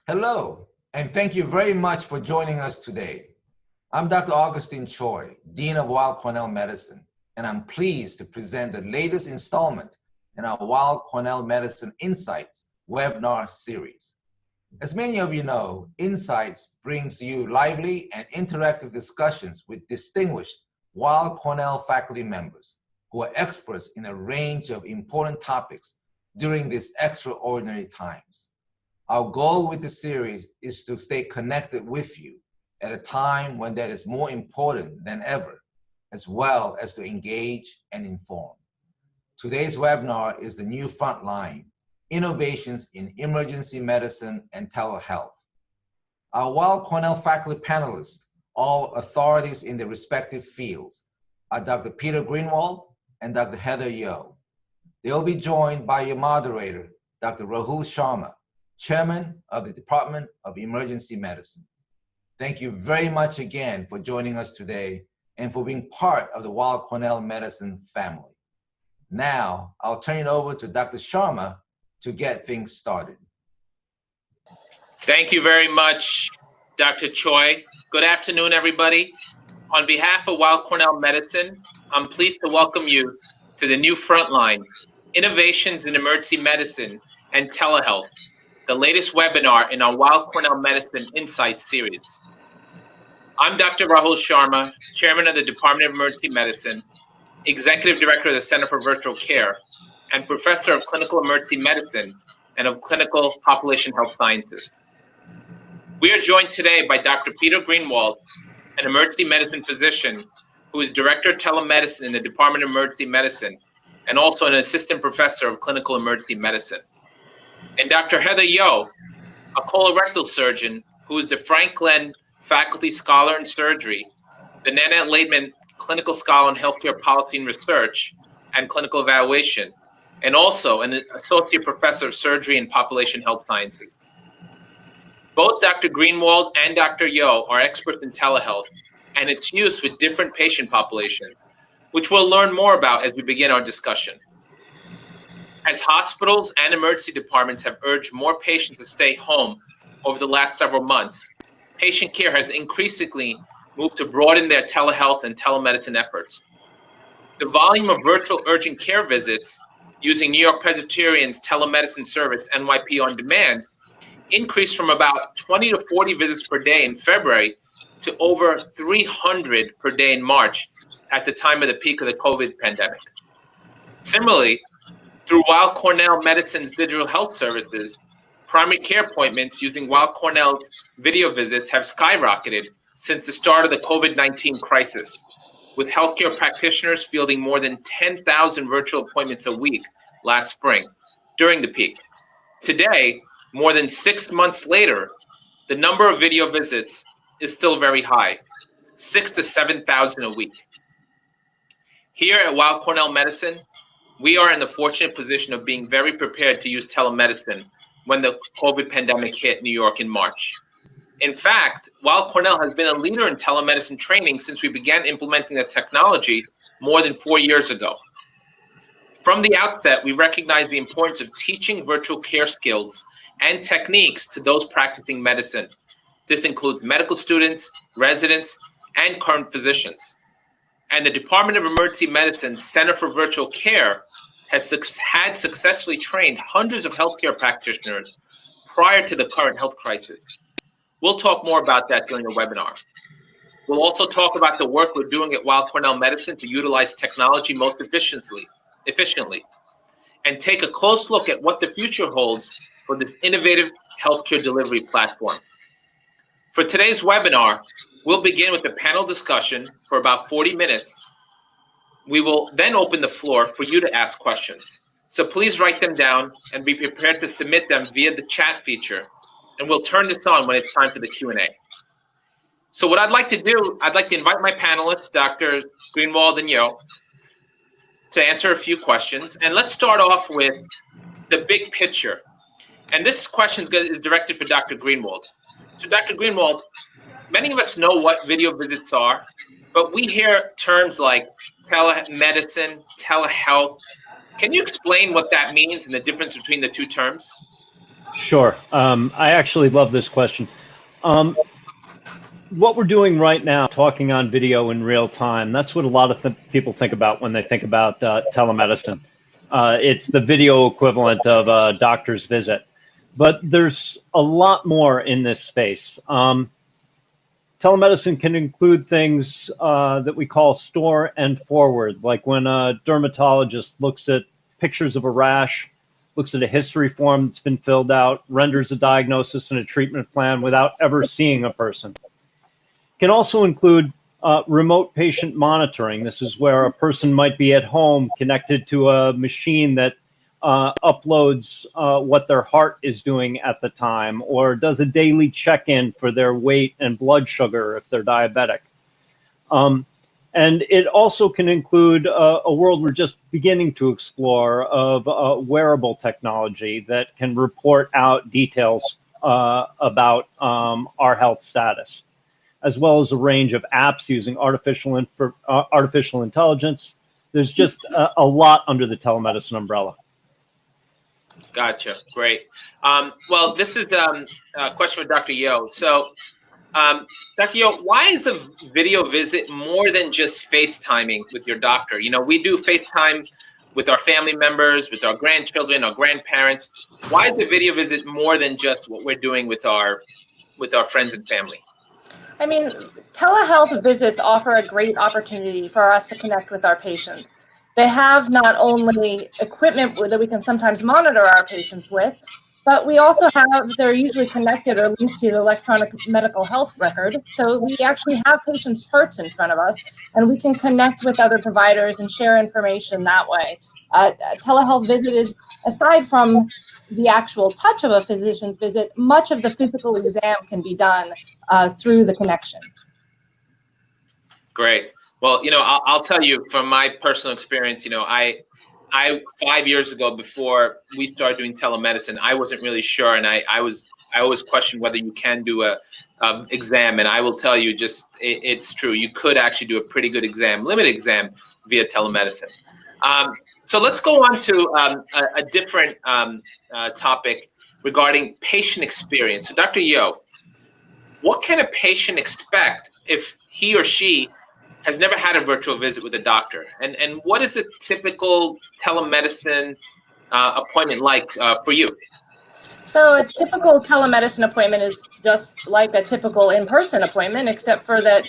Hello, and thank you very much for joining us today. I'm Dr. Augustine Choi, Dean of Weill Cornell Medicine, and I'm pleased to present the latest installment in our Weill Cornell Medicine Insights webinar series. As many of you know, Insights brings you lively and interactive discussions with distinguished Weill Cornell faculty members who are experts in a range of important topics during these extraordinary times. Our goal with the series is to stay connected with you at a time when that is more important than ever, as well as to engage and inform. Today's webinar is the new Frontline, Innovations in Emergency Medicine and Telehealth. Our Weill Cornell faculty panelists, all authorities in their respective fields, are Dr. Peter Greenwald and Dr. Heather Yo. They'll be joined by your moderator, Dr. Rahul Sharma, Chairman of the Department of Emergency Medicine. Thank you very much again for joining us today and for being part of the Weill Cornell Medicine family. Now, I'll turn it over to Dr. Sharma to get things started. Thank you very much, Dr. Choi. Good afternoon, everybody. On behalf of Weill Cornell Medicine, I'm pleased to welcome you to the new Frontline, Innovations in Emergency Medicine and Telehealth, the latest webinar in our Weill Cornell Medicine Insights series. I'm Dr. Rahul Sharma, Chairman of the Department of Emergency Medicine, Executive Director of the Center for Virtual Care, and Professor of Clinical Emergency Medicine and of Clinical Population Health Sciences. We are joined today by Dr. Peter Greenwald, an emergency medicine physician who is Director of Telemedicine in the Department of Emergency Medicine and also an Assistant Professor of Clinical Emergency Medicine. And Dr. Heather Yo, a colorectal surgeon who is the Frank Glenn Faculty Scholar in Surgery, the Nanette Laidman Clinical Scholar in Healthcare Policy and Research and Clinical Evaluation, and also an Associate Professor of Surgery and Population Health Sciences. Both Dr. Greenwald and Dr. Yo are experts in telehealth and its use with different patient populations, which we'll learn more about as we begin our discussion. As hospitals and emergency departments have urged more patients to stay home over the last several months, patient care has increasingly moved to broaden their telehealth and telemedicine efforts. The volume of virtual urgent care visits using New York Presbyterian's telemedicine service, NYP On Demand, increased from about 20 to 40 visits per day in February to over 300 per day in March at the time of the peak of the COVID pandemic. Similarly, through Weill Cornell Medicine's digital health services, primary care appointments using Weill Cornell's video visits have skyrocketed since the start of the COVID-19 crisis, with healthcare practitioners fielding more than 10,000 virtual appointments a week last spring during the peak. Today, more than 6 months later, the number of video visits is still very high, 6,000 to 7,000 a week. Here at Weill Cornell Medicine, we are in the fortunate position of being very prepared to use telemedicine when the COVID pandemic hit New York in March. In fact, Weill Cornell has been a leader in telemedicine training since we began implementing the technology more than 4 years ago. From the outset, we recognize the importance of teaching virtual care skills and techniques to those practicing medicine. This includes medical students, residents, and current physicians. And the Department of Emergency Medicine's Center for Virtual Care has had successfully trained hundreds of healthcare practitioners prior to the current health crisis. We'll talk more about that during the webinar. We'll also talk about the work we're doing at Weill Cornell Medicine to utilize technology most efficiently, and take a close look at what the future holds for this innovative healthcare delivery platform. For today's webinar, we'll begin with a panel discussion for about 40 minutes. We will then open the floor for you to ask questions. So please write them down and be prepared to submit them via the chat feature, and we'll turn this on when it's time for the Q&A. So what I'd like to do, I'd like to invite my panelists, Dr. Greenwald and Yo, to answer a few questions. And let's start off with the big picture. And this question is directed for Dr. Greenwald. So Dr. Greenwald, many of us know what video visits are, but we hear terms like telemedicine, telehealth. Can you explain what that means and the difference between the two terms? Sure. I actually love this question. What we're doing right now, talking on video in real time, that's what a lot of people think about when they think about telemedicine. It's the video equivalent of a doctor's visit. But there's a lot more in this space. Telemedicine can include things that we call store and forward, like when a dermatologist looks at pictures of a rash, looks at a history form that's been filled out, renders a diagnosis and a treatment plan without ever seeing a person. It can also include remote patient monitoring. This is where a person might be at home connected to a machine that uploads what their heart is doing at the time, or does a daily check-in for their weight and blood sugar if they're diabetic. And it also can include a world we're just beginning to explore of wearable technology that can report out details about our health status, as well as a range of apps using artificial intelligence. There's just a lot under the telemedicine umbrella. Gotcha. Great. Well, this is a question for Dr. Yo. So, Dr. Yo, why is a video visit more than just FaceTiming with your doctor? You know, we do FaceTime with our family members, with our grandchildren, our grandparents. Why is the video visit more than just what we're doing with our friends and family? I mean, telehealth visits offer a great opportunity for us to connect with our patients. They have not only equipment that we can sometimes monitor our patients with, but we also have, they're usually connected or linked to the electronic medical health record. So we actually have patients' charts in front of us, and we can connect with other providers and share information that way. A telehealth visit is, aside from the actual touch of a physician's visit, much of the physical exam can be done through the connection. Great. Well, you know, I'll tell you from my personal experience, you know, I 5 years ago, before we started doing telemedicine, I wasn't really sure. And I always questioned whether you can do a exam. And I will tell you, just it's true. You could actually do a pretty good exam, limited exam via telemedicine. So let's go on to a different topic regarding patient experience. So Dr. Yo, what can a patient expect if he or she has never had a virtual visit with a doctor? And what is a typical telemedicine appointment like for you? So a typical telemedicine appointment is just like a typical in-person appointment, except for that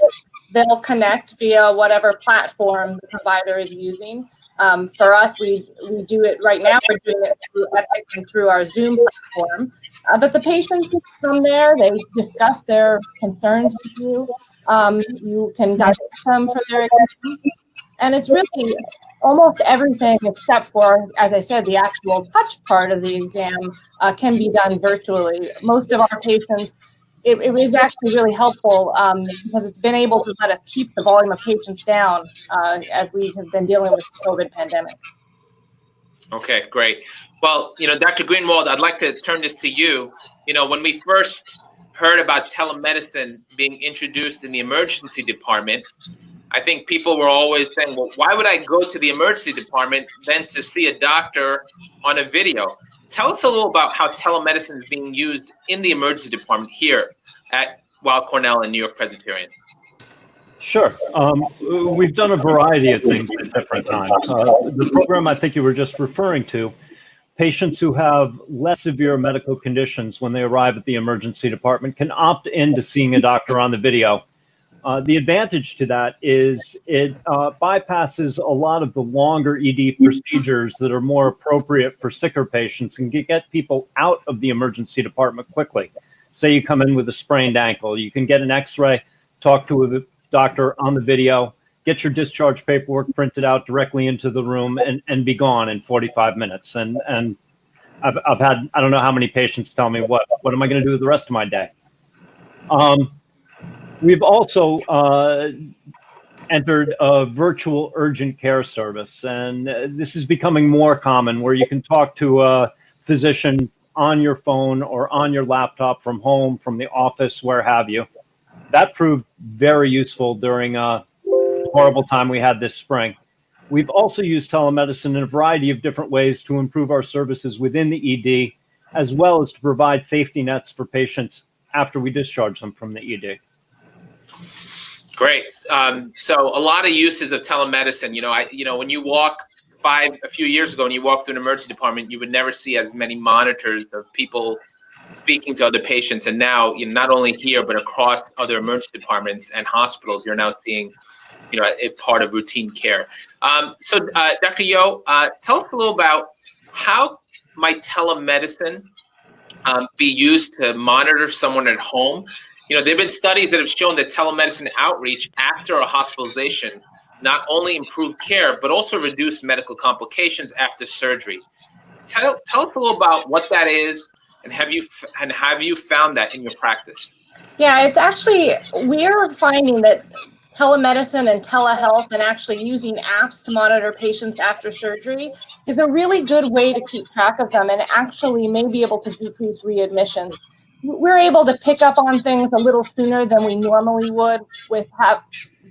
they'll connect via whatever platform the provider is using. For us, we do it right now. We're doing it through Epic and through our Zoom platform. But the patients come there, they discuss their concerns with you. You can direct them for their exam. And it's really almost everything except for, as I said, the actual touch part of the exam can be done virtually. Most of our patients, it is actually really helpful because it's been able to let us keep the volume of patients down as we have been dealing with the COVID pandemic. Okay, great. Well, you know, Dr. Greenwald, I'd like to turn this to you. You know, when we first heard about telemedicine being introduced in the emergency department, I think people were always saying, well, why would I go to the emergency department than to see a doctor on a video? Tell us a little about how telemedicine is being used in the emergency department here at Weill Cornell and New York Presbyterian. Sure. We've done a variety of things at different times. The program I think you were just referring to, patients who have less severe medical conditions when they arrive at the emergency department can opt into seeing a doctor on the video. The advantage to that is it bypasses a lot of the longer ED procedures that are more appropriate for sicker patients and get people out of the emergency department quickly. Say you come in with a sprained ankle, you can get an x-ray, talk to a doctor on the video, get your discharge paperwork printed out directly into the room and be gone in 45 minutes. And I've had, I don't know how many patients tell me, what am I going to do with the rest of my day? We've also entered a virtual urgent care service, and this is becoming more common, where you can talk to a physician on your phone or on your laptop from home, from the office, where have you. That proved very useful during a horrible time we had this spring. We've also used telemedicine in a variety of different ways to improve our services within the ED, as well as to provide safety nets for patients after we discharge them from the ED. Great. So a lot of uses of telemedicine. When you walk a few years ago, when you walk through an emergency department, you would never see as many monitors of people speaking to other patients. And now, not only here, but across other emergency departments and hospitals, you're now seeing, a part of routine care. So Dr. Yo, tell us a little about how might telemedicine be used to monitor someone at home. There have been studies that have shown that telemedicine outreach after a hospitalization not only improved care, but also reduced medical complications after surgery. Tell us a little about what that is, and have you found that in your practice? Yeah, it's actually, we are finding that telemedicine and telehealth and actually using apps to monitor patients after surgery is a really good way to keep track of them and actually may be able to decrease readmissions. We're able to pick up on things a little sooner than we normally would with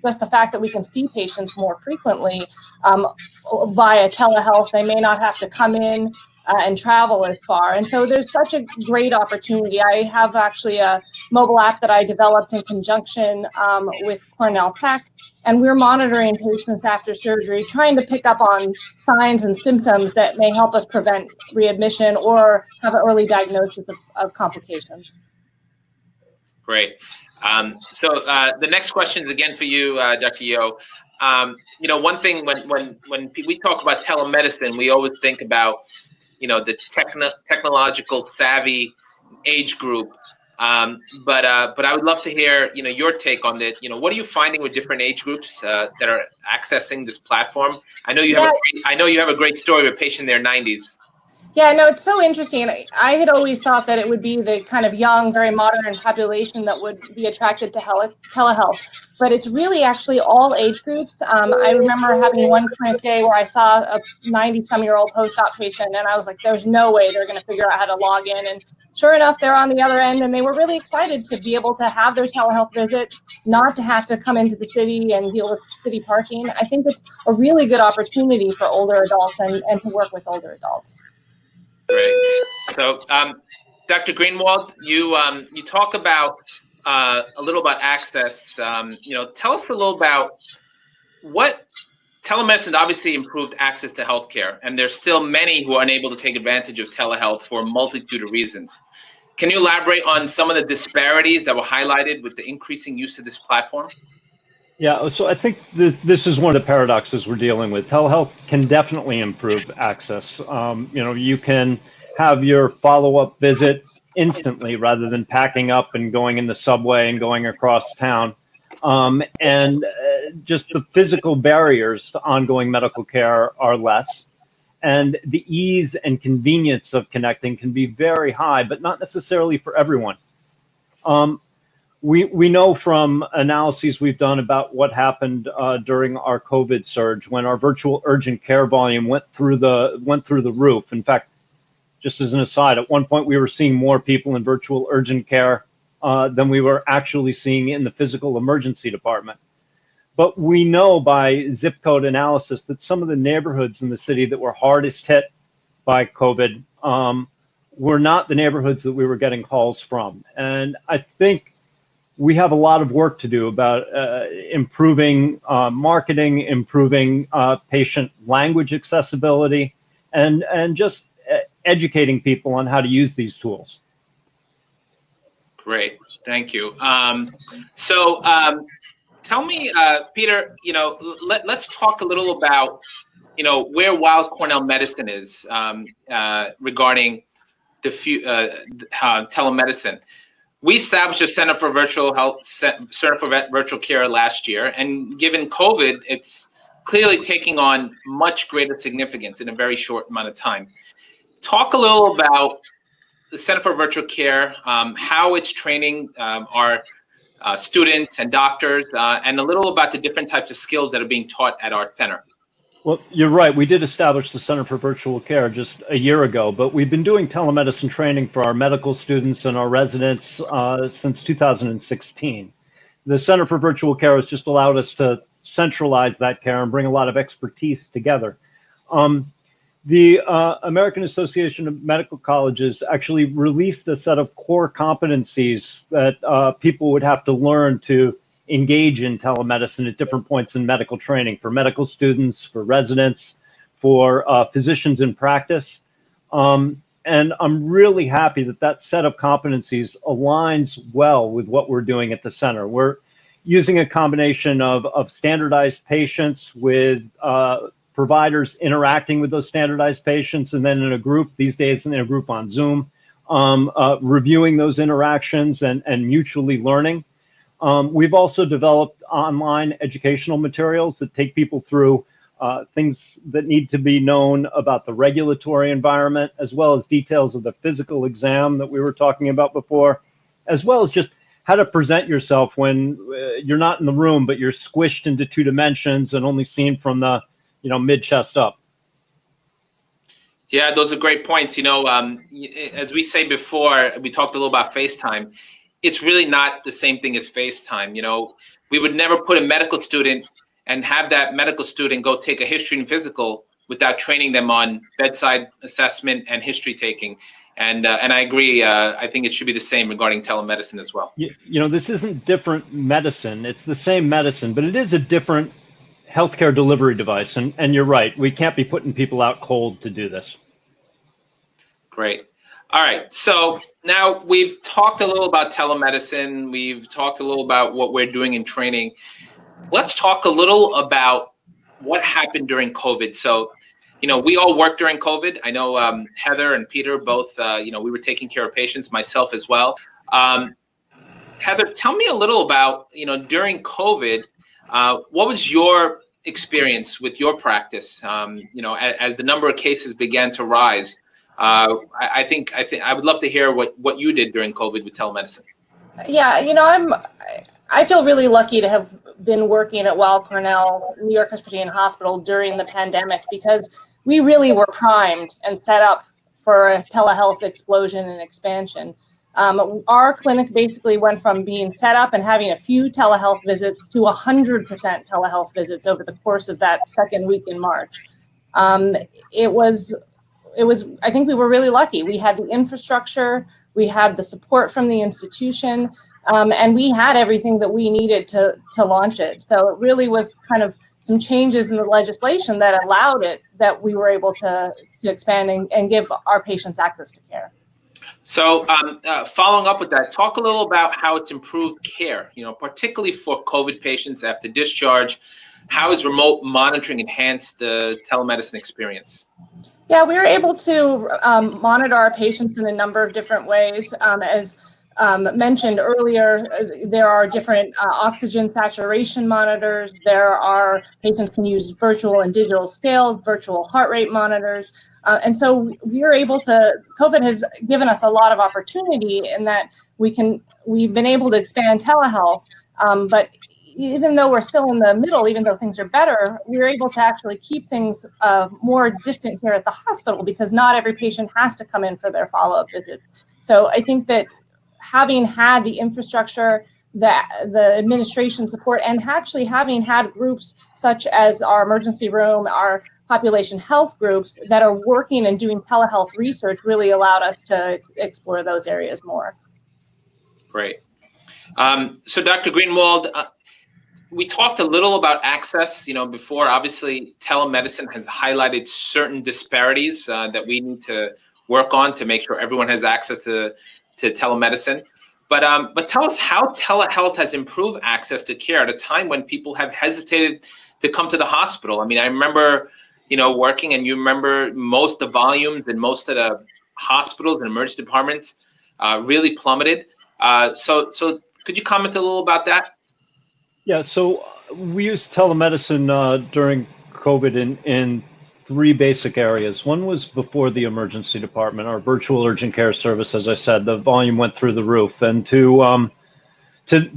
just the fact that we can see patients more frequently via telehealth. They may not have to come in and travel as far. And so there's such a great opportunity. I have actually a mobile app that I developed in conjunction with Cornell Tech, and we're monitoring patients after surgery, trying to pick up on signs and symptoms that may help us prevent readmission or have an early diagnosis of complications. Great. So the next question is again for you, Dr. Yo. One thing when we talk about telemedicine, we always think about the technological savvy age group. But I would love to hear your take on that. What are you finding with different age groups that are accessing this platform? I know you have a great story with a patient in their 90s. Yeah, no, it's so interesting. I had always thought that it would be the kind of young, very modern population that would be attracted to telehealth, but it's really actually all age groups. I remember having one clinic day where I saw a 90-some-year-old post-op patient, and I was like, there's no way they're going to figure out how to log in. And sure enough, they're on the other end, and they were really excited to be able to have their telehealth visit, not to have to come into the city and deal with city parking. I think it's a really good opportunity for older adults and to work with older adults. Great. So, Dr. Greenwald, you talk about a little about access. Tell us a little about what telemedicine obviously improved access to healthcare, and there's still many who are unable to take advantage of telehealth for a multitude of reasons. Can you elaborate on some of the disparities that were highlighted with the increasing use of this platform? Yeah, so I think this is one of the paradoxes we're dealing with. Telehealth can definitely improve access. You can have your follow-up visit instantly rather than packing up and going in the subway and going across town. Just the physical barriers to ongoing medical care are less. And the ease and convenience of connecting can be very high, but not necessarily for everyone. We know from analyses we've done about what happened during our COVID surge when our virtual urgent care volume went through the roof. In fact, just as an aside, at one point we were seeing more people in virtual urgent care than we were actually seeing in the physical emergency department. But we know by zip code analysis that some of the neighborhoods in the city that were hardest hit by COVID were not the neighborhoods that we were getting calls from. And I think we have a lot of work to do about improving marketing, improving patient language accessibility, and just educating people on how to use these tools. Great, thank you. So tell me, Peter, let's talk a little about, where Weill Cornell Medicine is regarding the telemedicine. We established a Center for Virtual Care last year, and given COVID, it's clearly taking on much greater significance in a very short amount of time. Talk a little about the Center for Virtual Care, how it's training our students and doctors, and a little about the different types of skills that are being taught at our center. Well, you're right. We did establish the Center for Virtual Care just a year ago, but we've been doing telemedicine training for our medical students and our residents since 2016. The Center for Virtual Care has just allowed us to centralize that care and bring a lot of expertise together. The American Association of Medical Colleges actually released a set of core competencies that people would have to learn to engage in telemedicine at different points in medical training for medical students, for residents, for physicians in practice. And I'm really happy that that set of competencies aligns well with what we're doing at the center. We're using a combination of standardized patients with providers interacting with those standardized patients, and then in a group, these days in a group on Zoom, reviewing those interactions and mutually learning. We've also developed online educational materials that take people through things that need to be known about the regulatory environment, as well as details of the physical exam that we were talking about before, as well as just how to present yourself when you're not in the room, but you're squished into 2 dimensions and only seen from the mid-chest up. Yeah, those are great points. As we say before, we talked a little about FaceTime. It's really not the same thing as FaceTime. We would never put a medical student and have that medical student go take a history and physical without training them on bedside assessment and history taking. And I agree. I think it should be the same regarding telemedicine as well. This isn't different medicine. It's the same medicine, but it is a different healthcare delivery device. And you're right. We can't be putting people out cold to do this. Great. All right. So now we've talked a little about telemedicine. We've talked a little about what we're doing in training. Let's talk a little about what happened during COVID. So, we all worked during COVID. I know Heather and Peter both, we were taking care of patients, myself as well. Heather, tell me a little about, during COVID, what was your experience with your practice? As the number of cases began to rise, I think I would love to hear what you did during COVID with telemedicine. Yeah, I feel really lucky to have been working at Weill Cornell, New York Presbyterian Hospital during the pandemic, because we really were primed and set up for a telehealth explosion and expansion. Our clinic basically went from being set up and having a few telehealth visits to 100% telehealth visits over the course of that second week in March. It was, I think we were really lucky. We had the infrastructure, we had the support from the institution, and we had everything that we needed to launch it. So it really was kind of some changes in the legislation that allowed it, that we were able to expand and give our patients access to care. So following up with that, talk a little about how it's improved care, particularly for COVID patients after discharge. How has remote monitoring enhanced the telemedicine experience? Yeah, we were able to monitor our patients in a number of different ways. As mentioned earlier, there are different oxygen saturation monitors. Patients can use virtual and digital scales, virtual heart rate monitors. And so we are able to, COVID has given us a lot of opportunity in that we've been able to expand telehealth, but even though we're still in the middle, even though things are better, we're able to actually keep things more distant here at the hospital, because not every patient has to come in for their follow-up visit. So I think that having had the infrastructure, the administration support, and actually having had groups such as our emergency room, our population health groups that are working and doing telehealth research really allowed us to explore those areas more. Great. So Dr. Greenwald, we talked a little about access, before. Obviously, telemedicine has highlighted certain disparities that we need to work on to make sure everyone has access to telemedicine. But tell us how telehealth has improved access to care at a time when people have hesitated to come to the hospital. I mean, I remember, working, and you remember most of the volumes in most of the hospitals and emergency departments really plummeted. So could you comment a little about that? Yeah, so we used telemedicine during COVID in 3 basic areas. One was before the emergency department, our virtual urgent care service. As I said, the volume went through the roof, and to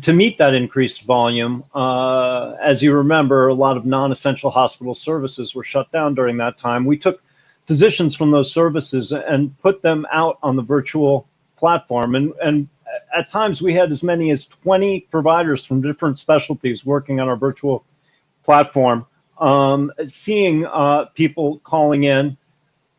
meet that increased volume, as you remember, a lot of non-essential hospital services were shut down during that time. We took physicians from those services and put them out on the virtual platform, and at times we had as many as 20 providers from different specialties working on our virtual platform, seeing people calling in,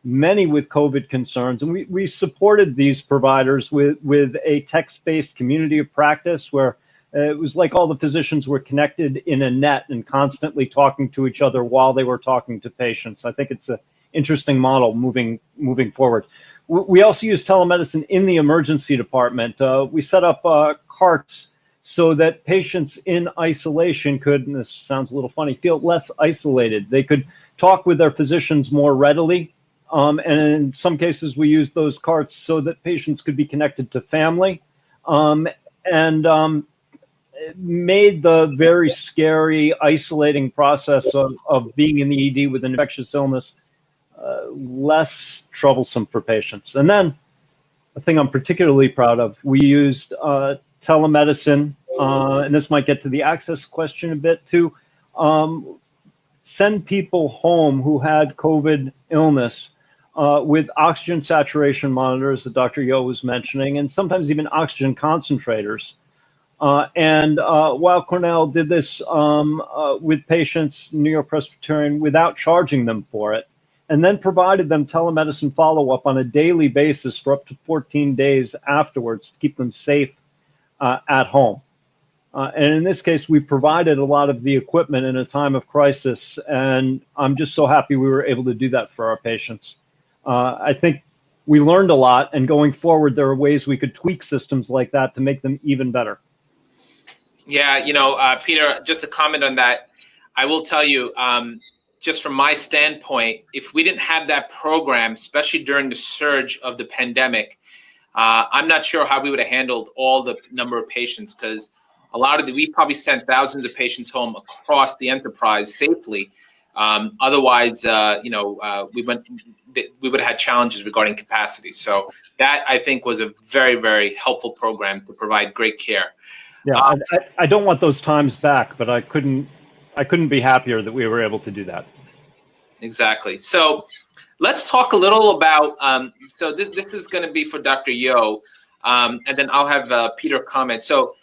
many with COVID concerns. And we supported these providers with a text-based community of practice where it was like all the physicians were connected in a net and constantly talking to each other while they were talking to patients. I think it's an interesting model moving forward. We also use telemedicine in the emergency department. We set up carts so that patients in isolation could, and this sounds a little funny, feel less isolated. They could talk with their physicians more readily. And in some cases, we use those carts so that patients could be connected to family, and made the very scary, isolating process of being in the ED with an infectious illness less troublesome for patients. And then a thing I'm particularly proud of, we used telemedicine, and this might get to the access question a bit, to send people home who had COVID illness with oxygen saturation monitors that Dr. Yo was mentioning, and sometimes even oxygen concentrators. And Weill Cornell did this with patients, New York Presbyterian, without charging them for it, and then provided them telemedicine follow-up on a daily basis for up to 14 days afterwards to keep them safe at home. And in this case, we provided a lot of the equipment in a time of crisis, and I'm just so happy we were able to do that for our patients. I think we learned a lot, and going forward, there are ways we could tweak systems like that to make them even better. Yeah, Peter, just to comment on that, I will tell you, just from my standpoint, if we didn't have that program, especially during the surge of the pandemic, I'm not sure how we would have handled all the number of patients, because we probably sent thousands of patients home across the enterprise safely. Otherwise, we would have had challenges regarding capacity. So that, I think, was a very, very helpful program to provide great care. Yeah, I don't want those times back, but I couldn't be happier that we were able to do that. Exactly. So let's talk a little about, so this is going to be for Dr. Yo, and then I'll have Peter comment. So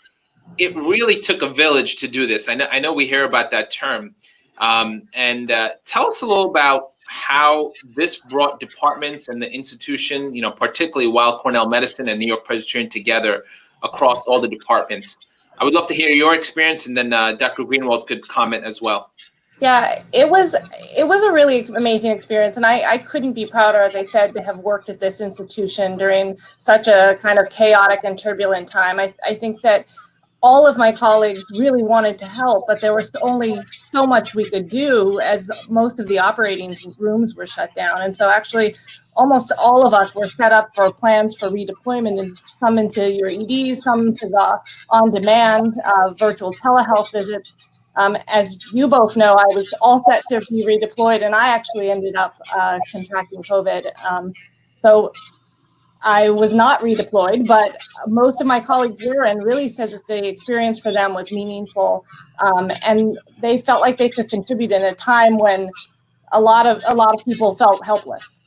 it really took a village to do this. I know we hear about that term. And tell us a little about how this brought departments and the institution, particularly Weill Cornell Medicine and New York Presbyterian together across all the departments. I would love to hear your experience, and then Dr. Greenwald could comment as well. Yeah, it was a really amazing experience, and I couldn't be prouder, as I said, to have worked at this institution during such a kind of chaotic and turbulent time. I think that all of my colleagues really wanted to help, but there was only so much we could do as most of the operating rooms were shut down. And so actually almost all of us were set up for plans for redeployment, and some into your EDs, some to the on-demand virtual telehealth visits. As you both know, I was all set to be redeployed, and I actually ended up contracting COVID. So I was not redeployed, but most of my colleagues were, and really said that the experience for them was meaningful, and they felt like they could contribute in a time when a lot of people felt helpless.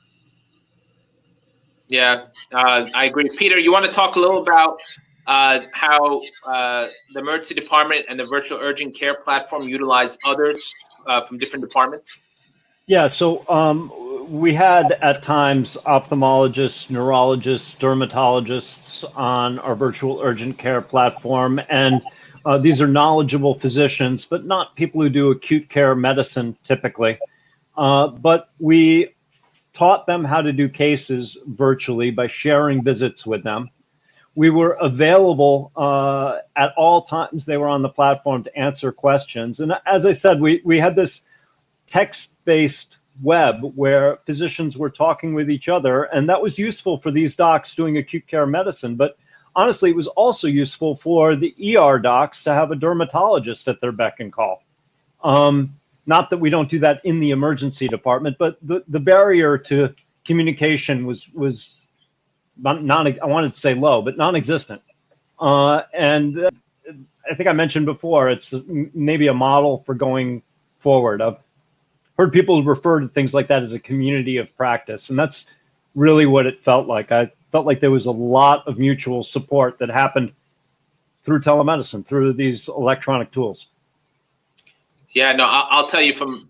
Yeah, I agree. Peter, you want to talk a little about how the emergency department and the virtual urgent care platform utilize others from different departments? Yeah, so we had at times ophthalmologists, neurologists, dermatologists on our virtual urgent care platform, and these are knowledgeable physicians, but not people who do acute care medicine typically. But we taught them how to do cases virtually by sharing visits with them. We were available at all times they were on the platform to answer questions. And as I said, we had this text-based web where physicians were talking with each other, and that was useful for these docs doing acute care medicine. But honestly, it was also useful for the ER docs to have a dermatologist at their beck and call. Not that we don't do that in the emergency department, but the barrier to communication was I wanted to say low, but non-existent. And I think I mentioned before, it's maybe a model for going forward. I've heard people refer to things like that as a community of practice, and that's really what it felt like. I felt like there was a lot of mutual support that happened through telemedicine, through these electronic tools. Yeah, no, I'll tell you from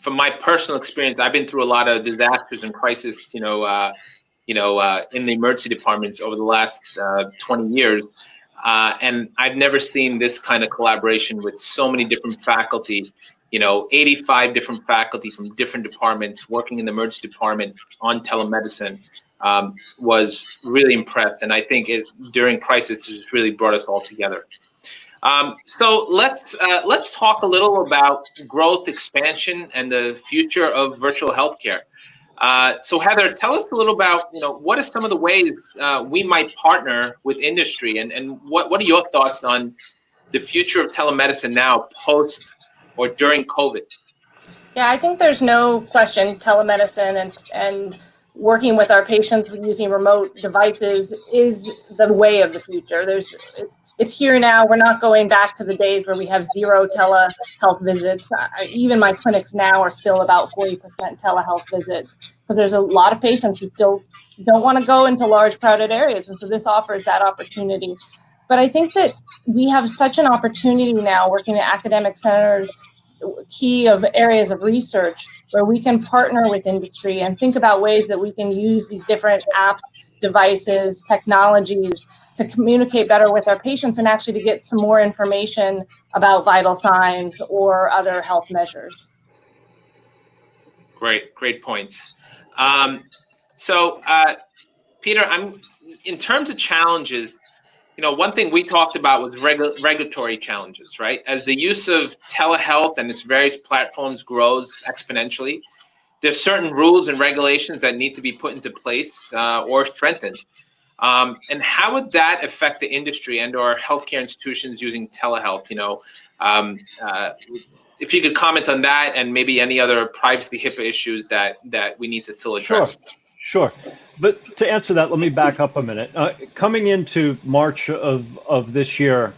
from my personal experience, I've been through a lot of disasters and crisis, in the emergency departments over the last 20 years. And I've never seen this kind of collaboration with so many different faculty, 85 different faculty from different departments working in the emergency department on telemedicine. Was really impressed. And I think during crisis, it's really brought us all together. So let's talk a little about growth, expansion, and the future of virtual healthcare. So Heather, tell us a little about, what are some of the ways we might partner with industry, and what are your thoughts on the future of telemedicine now, post or during COVID? Yeah, I think there's no question telemedicine and working with our patients using remote devices is the way of the future. It's here now. We're not going back to the days where we have 0 telehealth visits. Even my clinics now are still about 40% telehealth visits because there's a lot of patients who still don't want to go into large crowded areas. And so this offers that opportunity. But I think that we have such an opportunity now working at academic centers, key of areas of research where we can partner with industry and think about ways that we can use these different apps, devices, technologies to communicate better with our patients and actually to get some more information about vital signs or other health measures. Great points. So Peter, in terms of challenges, one thing we talked about was regulatory challenges, right? As the use of telehealth and its various platforms grows exponentially, there's certain rules and regulations that need to be put into place or strengthened. And how would that affect the industry and or healthcare institutions using telehealth? If you could comment on that and maybe any other privacy HIPAA issues that we need to still address. Sure. But to answer that, let me back up a minute. Coming into March of this year,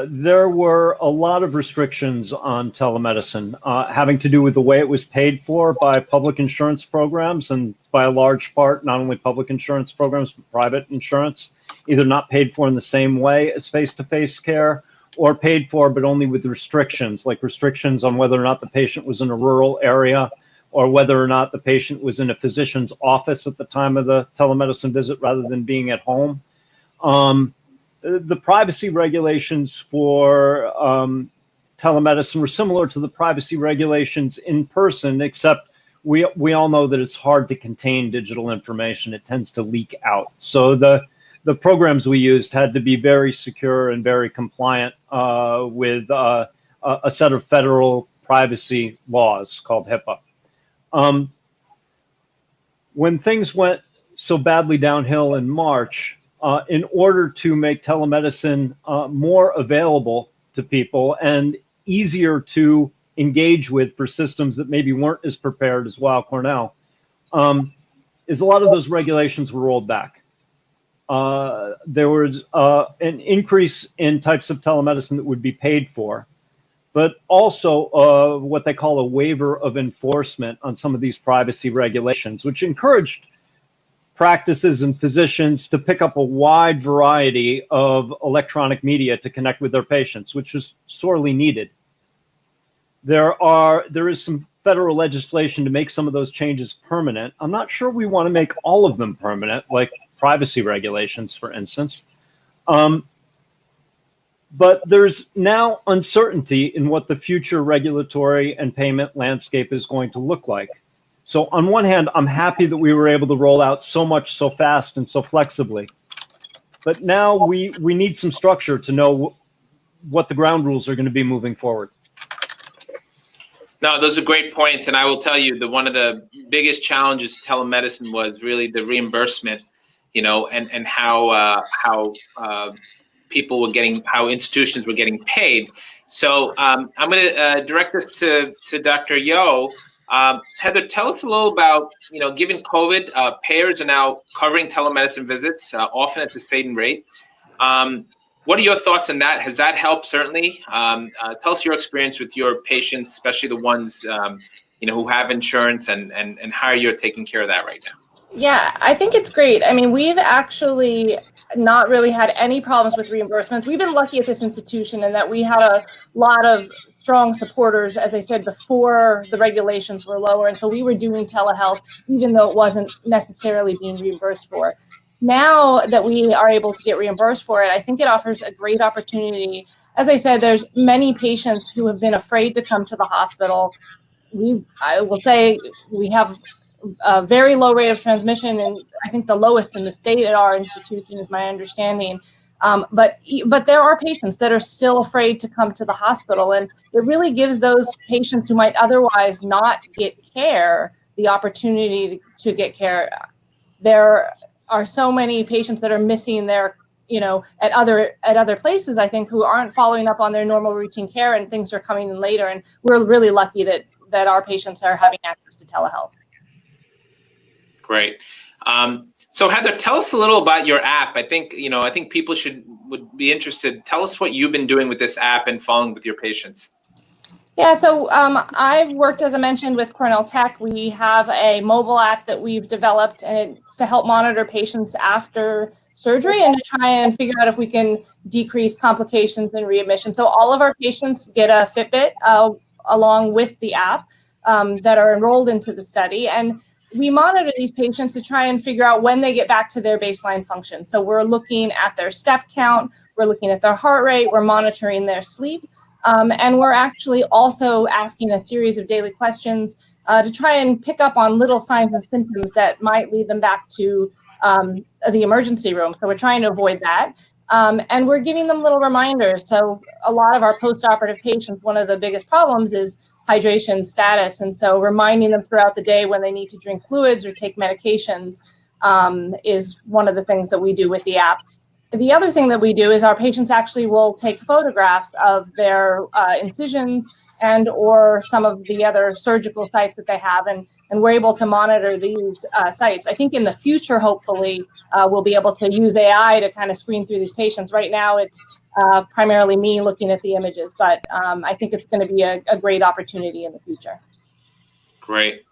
there were a lot of restrictions on telemedicine having to do with the way it was paid for by public insurance programs, and by a large part, not only public insurance programs, but private insurance, either not paid for in the same way as face-to-face care or paid for, but only with restrictions, like restrictions on whether or not the patient was in a rural area or whether or not the patient was in a physician's office at the time of the telemedicine visit rather than being at home. The privacy regulations for telemedicine were similar to the privacy regulations in person, except we all know that it's hard to contain digital information. It tends to leak out. So the programs we used had to be very secure and very compliant with a set of federal privacy laws called HIPAA. When things went so badly downhill in March, in order to make telemedicine more available to people and easier to engage with for systems that maybe weren't as prepared as Weill Cornell, is a lot of those regulations were rolled back. There was an increase in types of telemedicine that would be paid for, but also what they call a waiver of enforcement on some of these privacy regulations, which encouraged practices and physicians to pick up a wide variety of electronic media to connect with their patients, which is sorely needed. There is some federal legislation to make some of those changes permanent. I'm not sure we want to make all of them permanent, like privacy regulations, for instance. But there's now uncertainty in what the future regulatory and payment landscape is going to look like. So on one hand, I'm happy that we were able to roll out so much so fast and so flexibly. But now we need some structure to know what the ground rules are going to be moving forward. No, those are great points. And I will tell you that one of the biggest challenges to telemedicine was really the reimbursement, and how how institutions were getting paid. So I'm going to direct this to Dr. Yo. Heather, tell us a little about, given COVID, payers are now covering telemedicine visits, often at the same rate. What are your thoughts on that? Has that helped? Certainly. Tell us your experience with your patients, especially the ones, who have insurance, and how you're taking care of that right now. Yeah, I think it's great. I mean, we've actually not really had any problems with reimbursements. We've been lucky at this institution in that we had a lot of strong supporters, as I said, before the regulations were lower. And so we were doing telehealth, even though it wasn't necessarily being reimbursed for. Now that we are able to get reimbursed for it, I think it offers a great opportunity. As I said, there's many patients who have been afraid to come to the hospital. I will say we have a very low rate of transmission, and I think the lowest in the state at our institution is my understanding. But there are patients that are still afraid to come to the hospital, and it really gives those patients who might otherwise not get care the opportunity to get care. There are so many patients that are missing their, at other places, I think, who aren't following up on their normal routine care, and things are coming in later. And we're really lucky that our patients are having access to telehealth. Great. So Heather, tell us a little about your app. I think people would be interested. Tell us what you've been doing with this app and following with your patients. Yeah, so I've worked, as I mentioned, with Cornell Tech. We have a mobile app that we've developed, and it's to help monitor patients after surgery and to try and figure out if we can decrease complications and readmission. So all of our patients get a Fitbit along with the app that are enrolled into the study. And we monitor these patients to try and figure out when they get back to their baseline function. So we're looking at their step count, we're looking at their heart rate, we're monitoring their sleep, and we're actually also asking a series of daily questions to try and pick up on little signs and symptoms that might lead them back to the emergency room. So we're trying to avoid that. And we're giving them little reminders. So a lot of our post-operative patients, one of the biggest problems is hydration status. And so reminding them throughout the day when they need to drink fluids or take medications is one of the things that we do with the app. The other thing that we do is our patients actually will take photographs of their incisions and or some of the other surgical sites that they have, and we're able to monitor these sites. I think in the future, hopefully, we'll be able to use AI to kind of screen through these patients. Right now, it's primarily me looking at the images, but I think it's going to be a great opportunity in the future. Great.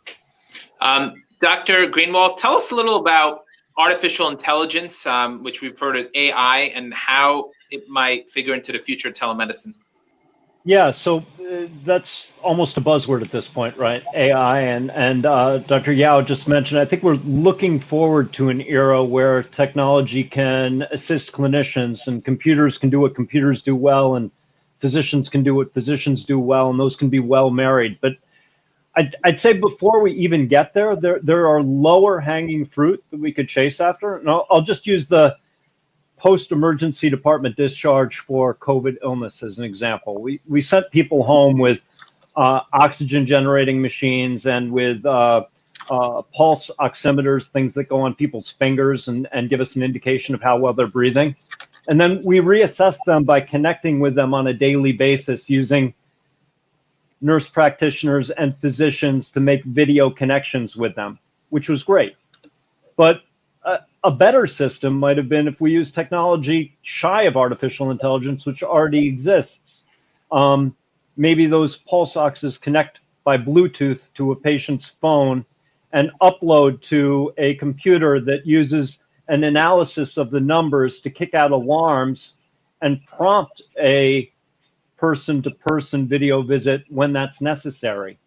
Dr. Greenwald, tell us a little about artificial intelligence, which we refer to as AI, and how it might figure into the future of telemedicine. Yeah, so that's almost a buzzword at this point, right? AI, and Dr. Yao just mentioned, I think we're looking forward to an era where technology can assist clinicians, and computers can do what computers do well, and physicians can do what physicians do well, and those can be well married. But I'd say before we even get there, there are lower hanging fruit that we could chase after. And I'll just use the post-emergency department discharge for COVID illness as an example. We sent people home with oxygen generating machines and with pulse oximeters, things that go on people's fingers and give us an indication of how well they're breathing. And then we reassess them by connecting with them on a daily basis using nurse practitioners and physicians to make video connections with them, which was great. But a better system might have been if we use technology shy of artificial intelligence, which already exists. Maybe those pulse oxes connect by Bluetooth to a patient's phone and upload to a computer that uses an analysis of the numbers to kick out alarms and prompt a person-to-person video visit when that's necessary.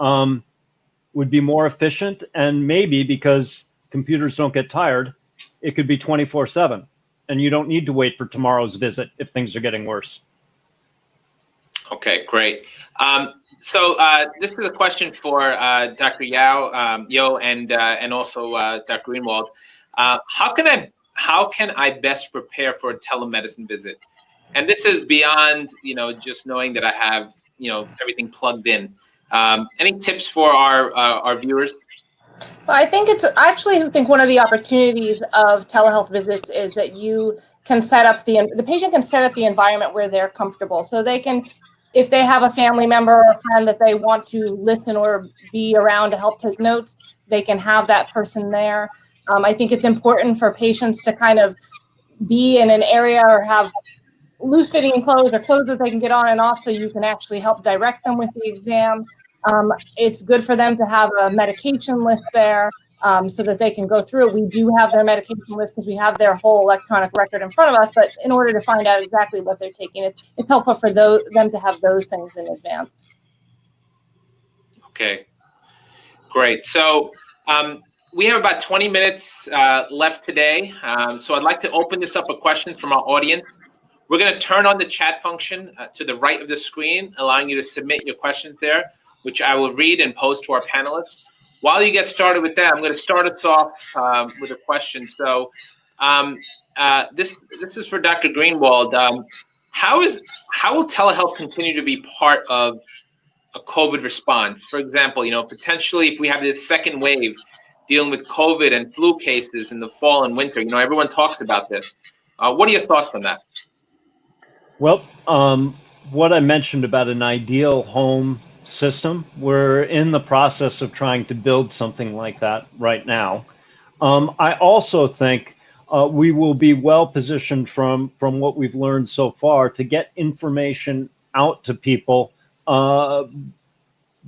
Would be more efficient, and maybe because computers don't get tired, it could be 24/7, and you don't need to wait for tomorrow's visit if things are getting worse. Okay, great. So this is a question for Dr. Yao, and also Dr. Greenwald. How can I best prepare for a telemedicine visit? And this is beyond, just knowing that I have, everything plugged in. Any tips for our viewers? Well, I think one of the opportunities of telehealth visits is that you can set up the patient can set up the environment where they're comfortable. So they can, if they have a family member or a friend that they want to listen or be around to help take notes, they can have that person there. I think it's important for patients to kind of be in an area or have loose fitting clothes or clothes that they can get on and off so you can actually help direct them with the exam. It's good for them to have a medication list there. so that they can go through it. We do have their medication list because we have their whole electronic record in front of us, but in order to find out exactly what they're taking, it's helpful for them to have those things in advance. Okay, great. So we have about 20 minutes left today. So I'd like to open this up for questions from our audience. We're going to turn on the chat function to the right of the screen, allowing you to submit your questions there, which I will read and pose to our panelists. While you get started with that, I'm going to start us off with a question. So this is for Dr. Greenwald. How will telehealth continue to be part of a COVID response? For example, potentially if we have this second wave dealing with COVID and flu cases in the fall and winter, everyone talks about this. What are your thoughts on that? Well, what I mentioned about an ideal home system, we're in the process of trying to build something like that right now. I also think we will be well positioned from what we've learned so far to get information out to people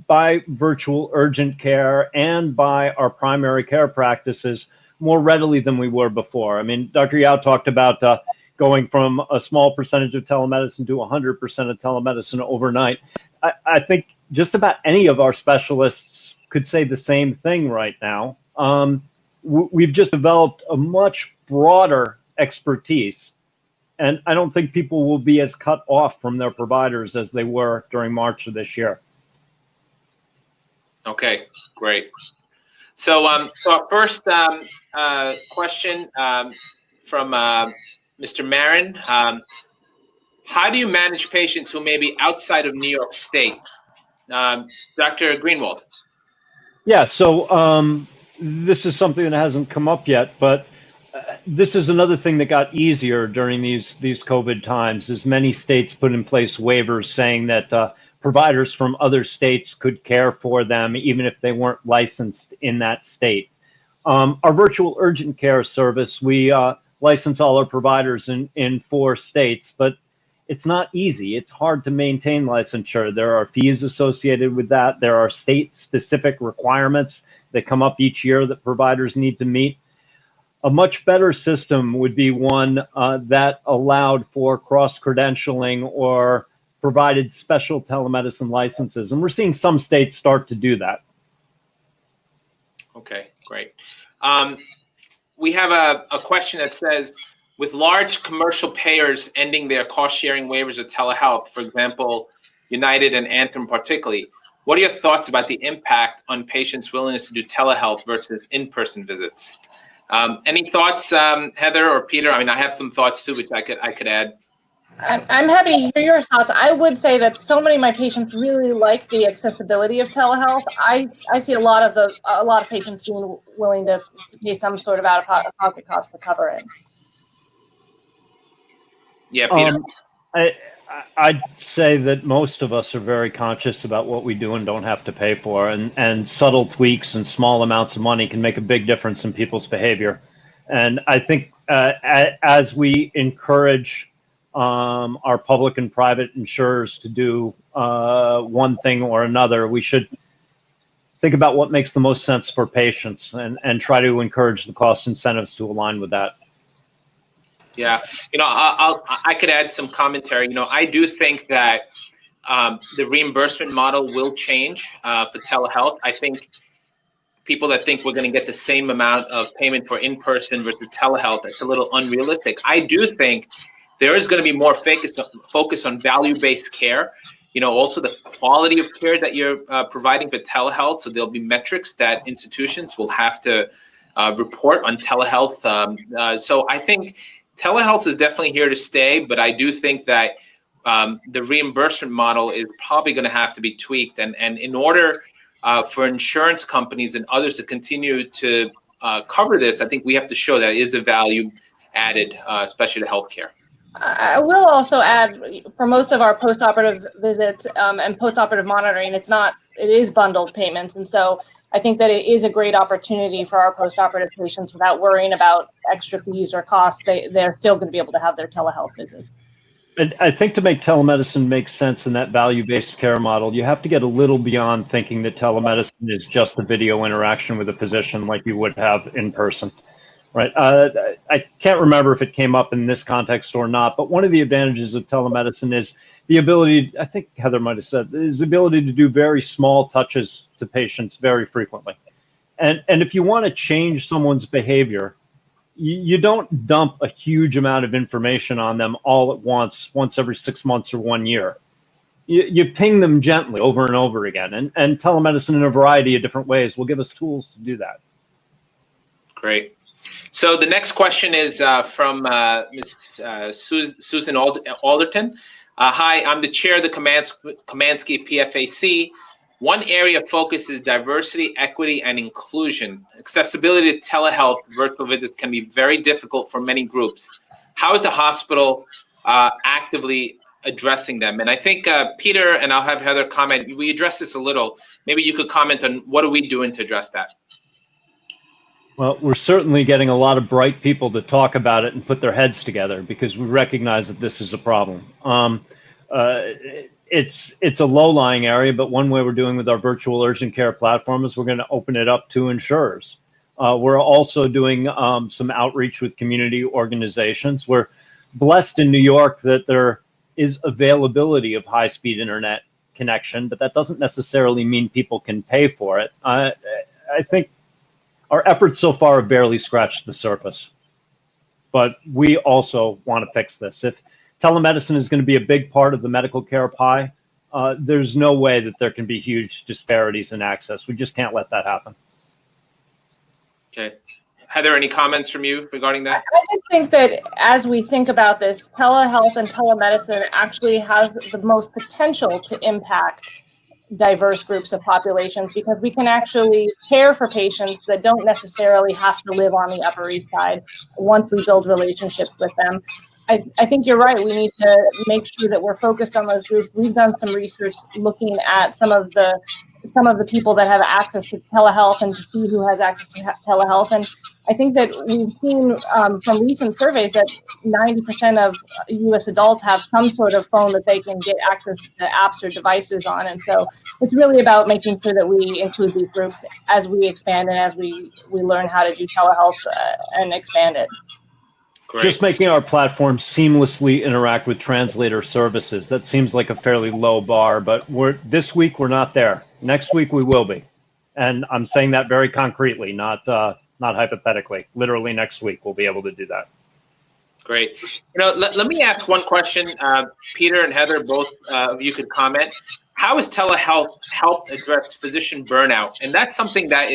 by virtual urgent care and by our primary care practices more readily than we were before. I mean, Dr. Yao talked about going from a small percentage of telemedicine to 100% of telemedicine overnight. I think just about any of our specialists could say the same thing right now. We've just developed a much broader expertise, and I don't think people will be as cut off from their providers as they were during March of this year. Okay, great. So, our first question from Mr. Marin. How do you manage patients who may be outside of New York State? Dr. Greenwald. Yeah, so this is something that hasn't come up yet, but this is another thing that got easier during these COVID times, is many states put in place waivers saying that providers from other states could care for them even if they weren't licensed in that state. Our virtual urgent care service, we license all our providers in 4 states, but it's not easy. It's hard to maintain licensure. There are fees associated with that. There are state-specific requirements that come up each year that providers need to meet. A much better system would be one that allowed for cross-credentialing or provided special telemedicine licenses. And we're seeing some states start to do that. Okay, great. We have a question that says, with large commercial payers ending their cost-sharing waivers of telehealth, for example, United and Anthem particularly, what are your thoughts about the impact on patients' willingness to do telehealth versus in-person visits? Any thoughts, Heather or Peter? I mean, I have some thoughts too, which I could add. I'm happy to hear your thoughts. I would say that so many of my patients really like the accessibility of telehealth. I see a lot of patients being willing to pay some sort of out-of-pocket cost to cover it. Yeah, Peter. I'd say that most of us are very conscious about what we do and don't have to pay for, and subtle tweaks and small amounts of money can make a big difference in people's behavior. And I think as we encourage our public and private insurers to do one thing or another, we should think about what makes the most sense for patients and try to encourage the cost incentives to align with that. Yeah, I could add some commentary. I do think that the reimbursement model will change for telehealth. I think people that think we're going to get the same amount of payment for in-person versus telehealth, it's a little unrealistic. I do think there is going to be more focus on value-based care. Also the quality of care that you're providing for telehealth. So there'll be metrics that institutions will have to report on telehealth. So I think telehealth is definitely here to stay, but I do think that the reimbursement model is probably going to have to be tweaked. And in order for insurance companies and others to continue to cover this, I think we have to show that it is a value added, especially to healthcare. I will also add, for most of our postoperative visits and postoperative monitoring, it is bundled payments. And so I think that it is a great opportunity for our postoperative patients without worrying about extra fees or costs. They're still going to be able to have their telehealth visits. I think to make telemedicine make sense in that value-based care model, you have to get a little beyond thinking that telemedicine is just a video interaction with a physician like you would have in person, right? I can't remember if it came up in this context or not, but one of the advantages of telemedicine is the ability, I think Heather might have said, is the ability to do very small touches to patients very frequently. And if you want to change someone's behavior, you don't dump a huge amount of information on them all at once every 6 months or 1 year. You ping them gently over and over again. And telemedicine in a variety of different ways will give us tools to do that. Great. So the next question is from Ms. Susan Alderton. Hi, I'm the chair of the Kamansky PFAC. One area of focus is diversity, equity, and inclusion. Accessibility to telehealth virtual visits can be very difficult for many groups. How is the hospital actively addressing them? And I think Peter, and I'll have Heather comment, we addressed this a little. Maybe you could comment on what are we doing to address that? Well, we're certainly getting a lot of bright people to talk about it and put their heads together because we recognize that this is a problem. It's a low-lying area, but one way we're doing with our virtual urgent care platform is we're going to open it up to insurers. We're also doing some outreach with community organizations. We're blessed in New York that there is availability of high-speed internet connection, but that doesn't necessarily mean people can pay for it. I think our efforts so far have barely scratched the surface, but we also want to fix this. If telemedicine is going to be a big part of the medical care pie, there's no way that there can be huge disparities in access. We just can't let that happen. Okay. Heather, any comments from you regarding that? I just think that as we think about this, telehealth and telemedicine actually has the most potential to impact diverse groups of populations because we can actually care for patients that don't necessarily have to live on the Upper East Side once we build relationships with them. I think you're right. We need to make sure that we're focused on those groups. We've done some research looking at some of the people that have access to telehealth and to see who has access to telehealth. And I think that we've seen from recent surveys that 90% of U.S. adults have some sort of phone that they can get access to apps or devices on. And so it's really about making sure that we include these groups as we expand and as we learn how to do telehealth and expand it. Great. Just making our platform seamlessly interact with translator services. That seems like a fairly low bar, but this week we're not there. Next week we will be. And I'm saying that very concretely, not hypothetically. Literally next week we'll be able to do that. Great. Let me ask one question. Peter and Heather, both of you could comment. How has telehealth helped address physician burnout? And that's something that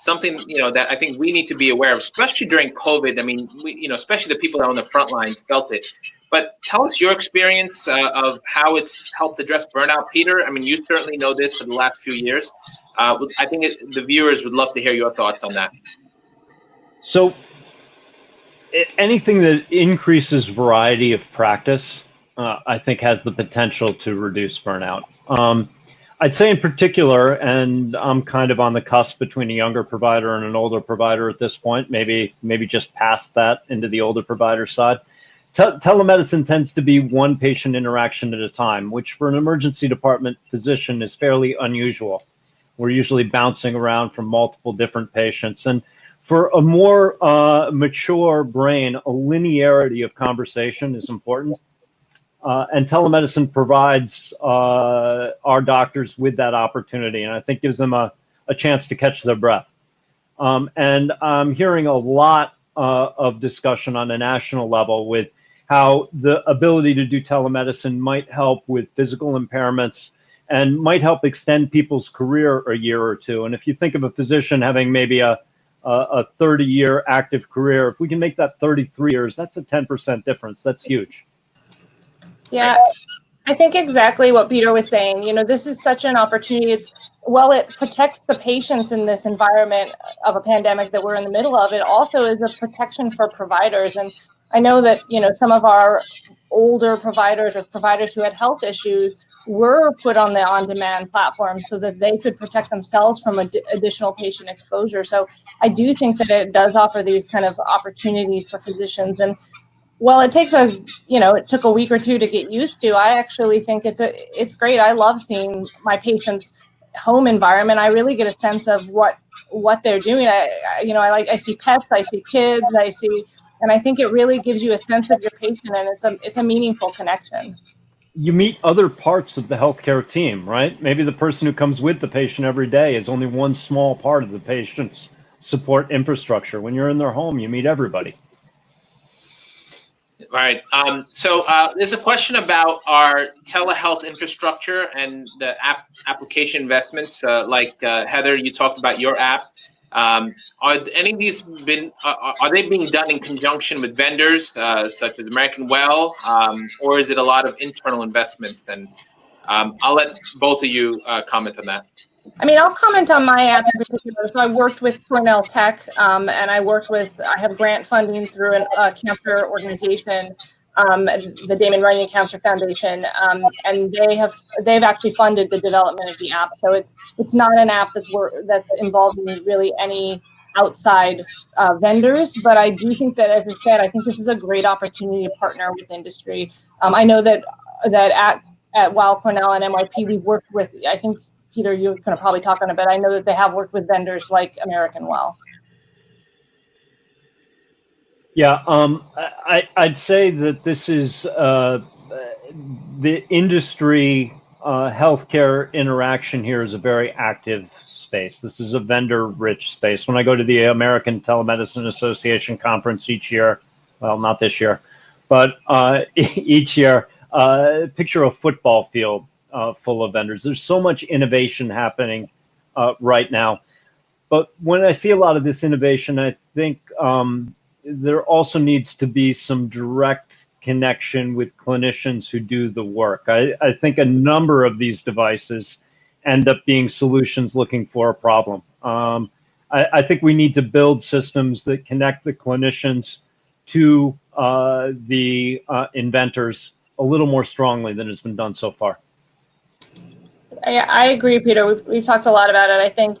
that I think we need to be aware of, especially during COVID. I mean, especially the people that are on the front lines felt it. But tell us your experience of how it's helped address burnout, Peter. I mean, you certainly know this for the last few years. I think the viewers would love to hear your thoughts on that. So anything that increases variety of practice, I think has the potential to reduce burnout. I'd say in particular, and I'm kind of on the cusp between a younger provider and an older provider at this point, maybe just past that into the older provider side. Telemedicine tends to be one patient interaction at a time, which for an emergency department physician is fairly unusual. We're usually bouncing around from multiple different patients. And for a more mature brain, a linearity of conversation is important. And telemedicine provides our doctors with that opportunity, and I think gives them a chance to catch their breath. And I'm hearing a lot of discussion on a national level with how the ability to do telemedicine might help with physical impairments and might help extend people's career a year or two. And if you think of a physician having maybe a 30-year active career, if we can make that 33 years, that's a 10% difference. That's huge. Yeah, I think exactly what Peter was saying. This is such an opportunity. It protects the patients in this environment of a pandemic that we're in the middle of. It also is a protection for providers. And I know that, some of our older providers or providers who had health issues were put on the on-demand platform so that they could protect themselves from additional patient exposure. So I do think that it does offer these kind of opportunities for physicians. And Well, it takes it took a week or two to get used to. I actually think it's great. I love seeing my patients' home environment. I really get a sense of what they're doing. I see pets, I see kids, and I think it really gives you a sense of your patient, and it's a meaningful connection. You meet other parts of the healthcare team, right? Maybe the person who comes with the patient every day is only one small part of the patient's support infrastructure. When you're in their home, you meet everybody. Right. So there's a question about our telehealth infrastructure and the application investments. Heather, you talked about your app. Are any of these are they being done in conjunction with vendors such as American Well, or is it a lot of internal investments? And I'll let both of you comment on that. I mean, I'll comment on my app in particular. So I worked with Cornell Tech, and I have grant funding through a cancer organization, the Damon Runyon Cancer Foundation, and they've actually funded the development of the app. So it's not an app that's involving really any outside vendors, but I do think that, as I said, I think this is a great opportunity to partner with industry. I know that at Weill Cornell and NYP, we've worked with, I think, Peter, you're going to probably talk on it, but I know that they have worked with vendors like American Well. Yeah, I'd say that this is the industry healthcare interaction here is a very active space. This is a vendor-rich space. When I go to the American Telemedicine Association conference each year, well, not this year, but each year, picture a football field full of vendors. There's so much innovation happening right now. But when I see a lot of this innovation, I think there also needs to be some direct connection with clinicians who do the work. I think a number of these devices end up being solutions looking for a problem. I think we need to build systems that connect the clinicians to the inventors a little more strongly than has been done so far. I agree, Peter. We've talked a lot about it. I think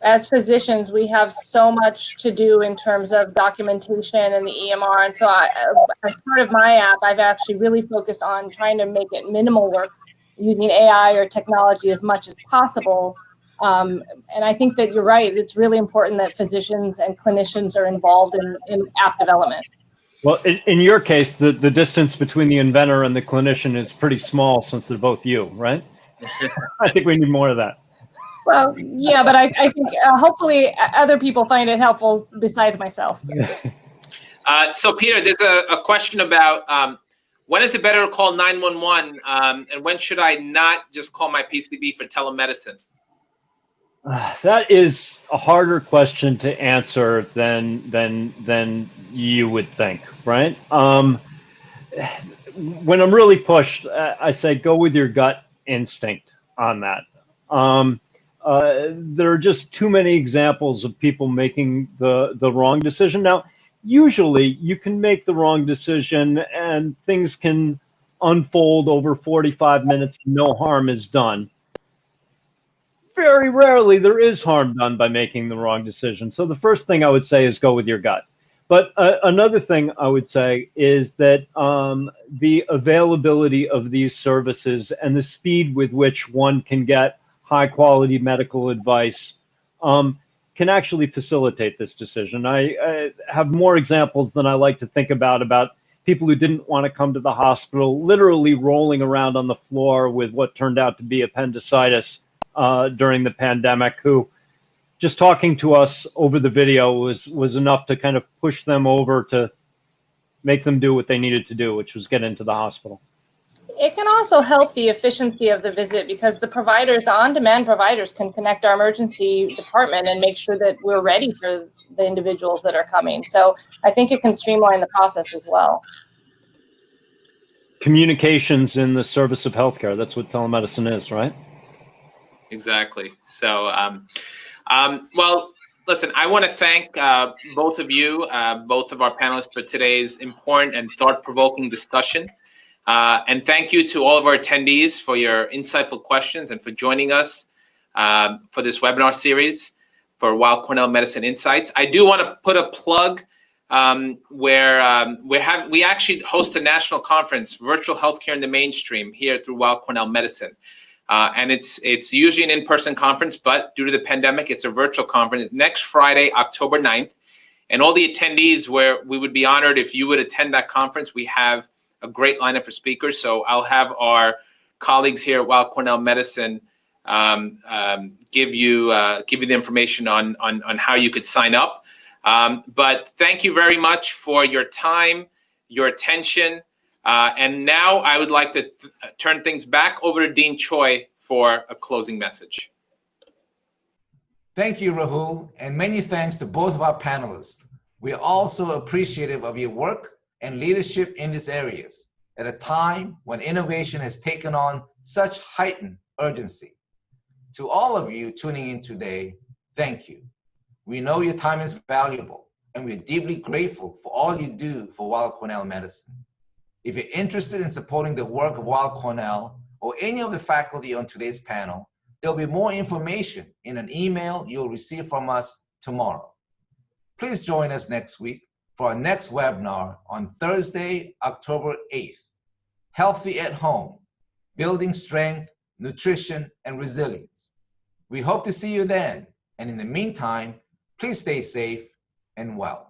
as physicians, we have so much to do in terms of documentation and the EMR. And so as part of my app, I've actually really focused on trying to make it minimal work using AI or technology as much as possible. And I think that you're right. It's really important that physicians and clinicians are involved in app development. Well, in your case, the distance between the inventor and the clinician is pretty small since they're both you, right? I think we need more of that. Well, yeah, but I think hopefully other people find it helpful besides myself. So Peter, there's a question about when is it better to call 911 and when should I not just call my PCP for telemedicine? That is a harder question to answer than you would think, right? When I'm really pushed, I say go with your gut instinct on that. There are just too many examples of people making the wrong decision. Now, usually you can make the wrong decision and things can unfold over 45 minutes. No harm is done. Very rarely there is harm done by making the wrong decision. So the first thing I would say is go with your gut. But another thing I would say is that the availability of these services and the speed with which one can get high quality medical advice can actually facilitate this decision. I have more examples than I like to think about people who didn't want to come to the hospital, literally rolling around on the floor with what turned out to be appendicitis during the pandemic, who just talking to us over the video was enough to kind of push them over to make them do what they needed to do, which was get into the hospital. It can also help the efficiency of the visit because the on-demand providers can connect our emergency department and make sure that we're ready for the individuals that are coming. So I think it can streamline the process as well. Communications in the service of healthcare, that's what telemedicine is, right? Exactly. So, well, listen, I want to thank both of you, both of our panelists for today's important and thought-provoking discussion. And thank you to all of our attendees for your insightful questions and for joining us for this webinar series for Weill Cornell Medicine Insights. I do want to put a plug where we actually host a national conference, Virtual Healthcare in the Mainstream, here through Weill Cornell Medicine. And it's usually an in-person conference, but due to the pandemic, it's a virtual conference next Friday, October 9th. And all the attendees, where we would be honored if you would attend that conference. We have a great lineup for speakers. So I'll have our colleagues here at Weill Cornell Medicine give you the information on how you could sign up. But thank you very much for your time, your attention. And now I would like to turn things back over to Dean Choi for a closing message. Thank you, Rahul, and many thanks to both of our panelists. We are also appreciative of your work and leadership in these areas at a time when innovation has taken on such heightened urgency. To all of you tuning in today, thank you. We know your time is valuable, and we're deeply grateful for all you do for Weill Cornell Medicine. If you're interested in supporting the work of Weill Cornell or any of the faculty on today's panel, there'll be more information in an email you'll receive from us tomorrow. Please join us next week for our next webinar on Thursday, October 8th, Healthy at Home, Building Strength, Nutrition, and Resilience. We hope to see you then, and in the meantime, please stay safe and well.